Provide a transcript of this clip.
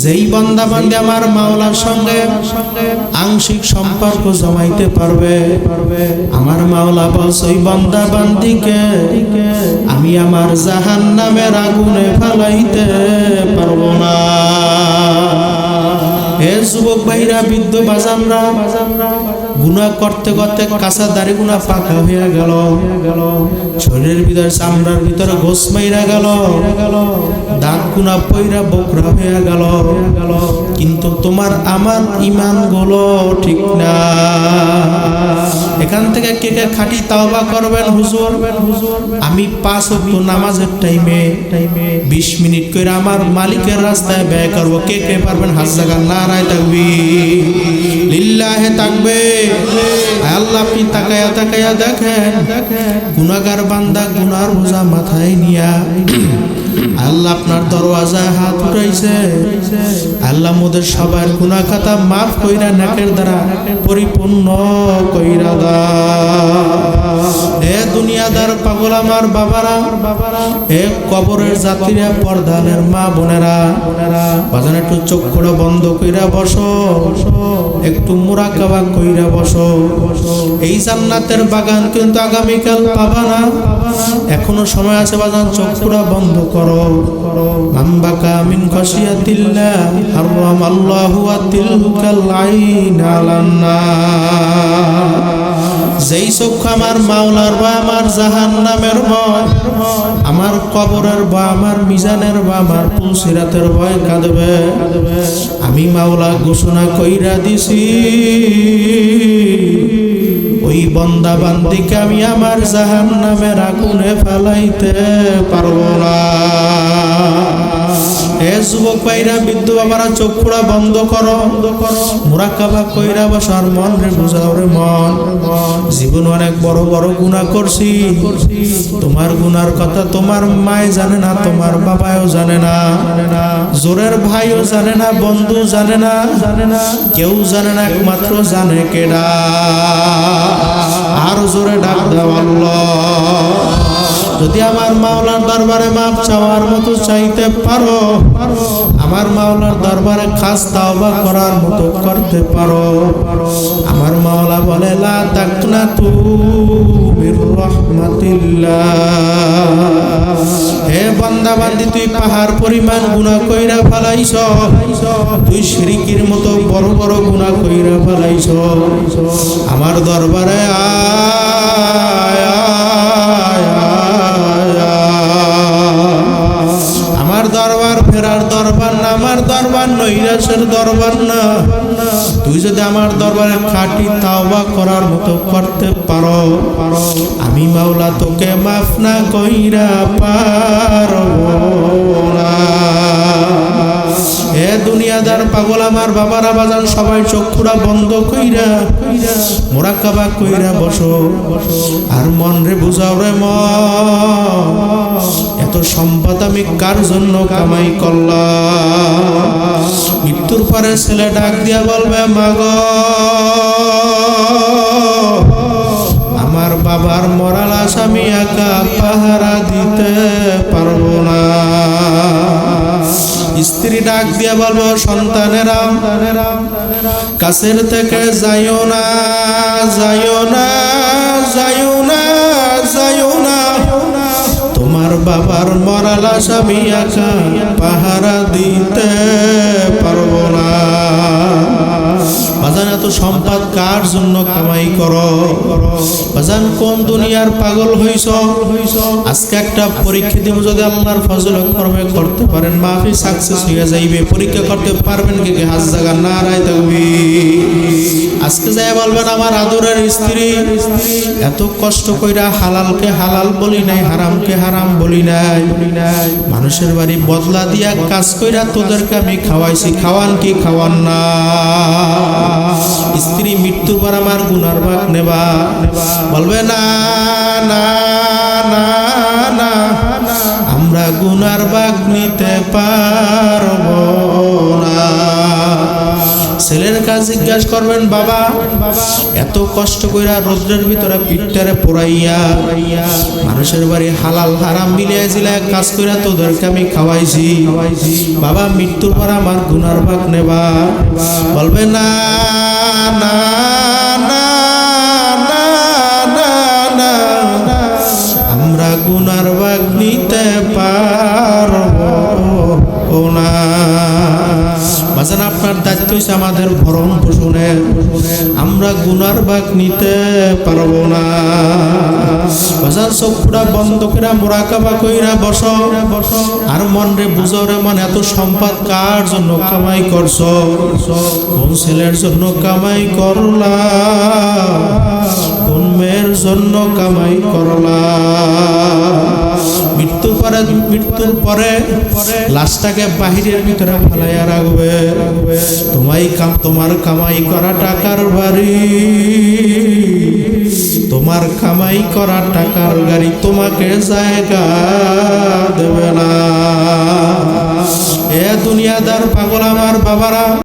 যেই বান্দা বান্দী আমার মাওলার সঙ্গে আংশিক সম্পর্ক জমাইতে পারবে, আমার মাওলা বলছে ওই বান্দা বান্দীকে আমি আমার জাহান্নামের আগুনে ফেলাইতে পারবো না। হে যুবক ভাইরা, বৃদ্ধ বাজানরা, গুনাহ করতে করতে কাঁচা দাড়ি গুনা পাকা হয়ে গেল, শরীরের ভিতরে চামড়ার ভিতরে গোস মাইরা গেল, দাঁত গুনা পইরা বকরা হয়ে গেল, কিন্তু তোমার আমার ইমান গুলো ঠিক না। এখান থেকে কে কে খাঁটি তাওবা করবেন? হুজুর আমি 5 ওয়াক্ত নামাজের টাইমে 20 মিনিট করে আমার মালিকের রাস্তায় ব্যয় করব। কে কে পারবেন? হাত জাগান, নারায়ে তাকবীর, লিল্লাহি তাকবীর। আল্লাহ আপনি তাকায়া তাকায়া দেখেন, গুনাহগার বান্দা গুনার বোঝা মাথায় নিয়া আল্লাহ আপনার দরওয়াজায় হাত উঠাইছে। আল্লাহ মোদের সবার গুনাহ খাতা মাফ কইরা নেকের দ্বারা পরিপূর্ণ কইরা দাও। হে দুনিয়াদার পাগল আমার বাবারা, হে কবরের যাত্রীরা, পর্দানের মা বোনেরা, বাজান একটু চোখ করে বন্ধ কইরা বসো, একটু মুরাকাবা কইরা বসো। এই জান্নাতের বাগান কিন্তু আগামীকাল পাবা না, এখনো সময় আছে বাজান। চোখ পুরা বন্ধ করো। মামবাকা মিন খাশিয়াতিল্লাহ হারামাল্লাহু তিলকাল আইন আলান্নার। যেই চক্ষু আমার মাওলার বা আমার জাহান্নামের ভয়, আমার কবরের বা আমার মিজানের বা আমার পুলসিরাতের ভয় কাঁদবে, আমি মাওলা ঘোষণা কইরা দিছি ওই বান্দা বান্দিকে আমি আমার জাহান্নামের আগুনে ফেলাইতে পারবো না। হে যুবক ভাইরা, বৃদ্ধ বাবারা, চোখ খোলা বন্ধ করো, মুরাকাবা কইরা বসার মন রে বুঝাও রে মন। জীবন অনেক বড় বড় গুনাহ করছি, তোমার গুনার কথা তোমার মায় জানে না, তোমার বাবাও জানে না, জোরের ভাইও জানে না, বন্ধু জানে না, কেউ জানে না, একমাত্র জানে কেডা। আর জোরে ডাক দাও আল্লাহ। যদি আমার মাওলার দরবারে মাপ চাওয়ার মতো চাইতে পারো, আমার মাওলার দরবারে খাস তাওবা করার মতো করতে পারো, আমার মাওলা বলে লা তাকনাতু মির রাহমাতিল্লাহ। হে বান্দা বান্দি, তুই পাহাড় পরিমাণ গুনাহ কইরা ফেলাইছ, তুই শিরকির মতো বড় বড় গুনাহ কইরা ফেলাইছ, আমার দরবারে আয়। আমার দরবার ফেরার দরবার না, আমার দরবার নৈরাশের দরবার না। তুই যদি আমার দরবারে খাঁটি তাওবা করার মতো করতে পারো, আমি মাওলা তোকে মাফ না কইরা পারবো না। হে দুনিয়াদার পাগল আমার বাবারা, বাজান সবাই চক্ষুরা বন্ধ কইরা মুরাকাবা কইরা বসো, আর মন রে বুঝাও রে মন, এত সম্পদ আমি কার জন্য কামাই করলাম? মৃত্যুর পরে ছেলে ডাক দিয়া বলবে, মাগো আমার বাবার মরা লাশ আমি একা পাহারা দিতে পারবো না। স্ত্রী ডাক দিয়া বলবো, সন্তানেরা কাছের থেকে যাইও না, যাইও না, যাইও না, যাইও না, তোমার বাবার মরা লাশ আমি একা পাহারা দিতে পারবো না। বাজান এত সম্পদ কার জন্য কামাই করো? বাজান কোন দুনিয়ার পাগল হইছ? আজকে একটা পরীক্ষা দিব, যদি আল্লাহর ফজলে কর্মে করতে পারেন মাফি সাকসেস হয়ে যাইবে। পরীক্ষা করতে পারবেন কে কে? হাত জাগান, নারায়ে তাকবীর। আজকে যাই বলবেন, আমার আদরের স্ত্রী এত কষ্ট কইরা হালালকে হালাল বলি নাই, হারামকে হারাম বলি নাই, মানুষের বাড়ি বদলা দিয়া কাজ কইরা তোদেরকে আমি খাওয়াইছি, খাওয়ান কি খাওয়ান না? স্ত্রী মৃত্যুর পর আমার গুনার ভাগ নেবা, বলবে না না না না, আমরা গুনার ভাগ নিতে পারবো না। ছেলের কাছে জিজ্ঞাসা করবেন, বাবা এত কষ্ট কইরা রোদ্রের ভিতরে পিঠটারে পোড়াইয়া মানুষের বাড়ি হালাল হারাম মিলিয়ে জিলায় কাজ কইরা তোদেরকে আমি খাওয়াইছি, বাবা মৃত্যুর পর আমার গুনার ভাগ নেবা? বলবে না না না না না না, আমরা গুনার ভাগ নিতে পারবো না। বাজান আপনার দায়িত্ব হচ্ছে আমাদের ভরণ পোষণের, আমরা গুনার ভাগ নিতে পারবো না। বাজান চোখটা বন্ধ করে মোরাকাবা কইরা বসো আর মন রে বুঝো রে মন, এত সম্পদ কার জন্য কামাই করছো? কোন ছেলের জন্য কামাই করলা? কোন মেয়ের জন্য কামাই করলা? মৃত্যুর পরে লাশটাকে বাহিরের ভিতরে ফেলাইয়া রাখবে। তোমার কামাই করা টাকার বাড়ি, তোমার কামাই করা টাকার গাড়ি তোমাকে জায়গা দেবে না। এ দুনিয়াদার পাগল আমার বাবারা।